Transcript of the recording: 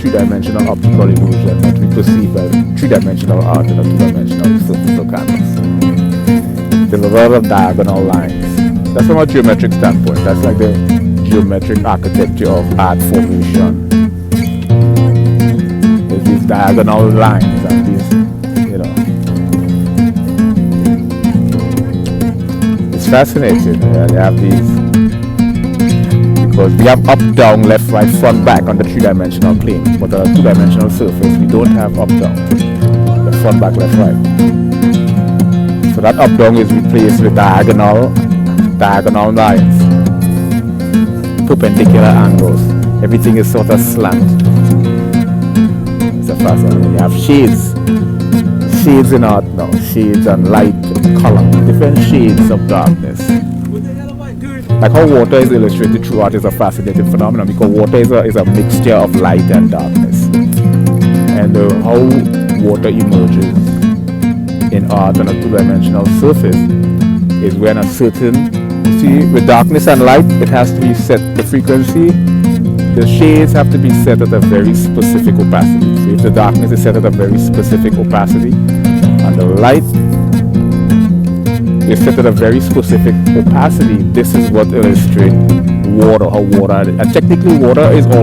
three-dimensional optical illusion that we perceive as three-dimensional art in a two-dimensional surface or canvas. There's a lot of diagonal lines. That's from a geometric standpoint. That's like the geometric architecture of art formation. There's these diagonal lines and these, you know. It's fascinating. Yeah, they have these, because we have up, down, left, right, front, back on the three-dimensional plane, but on a two-dimensional surface we don't have up, down, left, front, back, left, right. So that up, down is replaced with diagonal lines, perpendicular angles. Everything is sort of slant. It's a fascinating. You have shades in art now, shades and light and color, different shades of darkness. Like how water is illustrated through art is a fascinating phenomenon, because water is a mixture of light and darkness. And how water emerges in art on a two-dimensional surface is when a certain, you see, with darkness and light, it has to be set, the frequency, the shades have to be set at a very specific opacity. So if the darkness is set at a very specific opacity, and the light is set at a very specific opacity, this is what illustrates water, how water, and technically water is always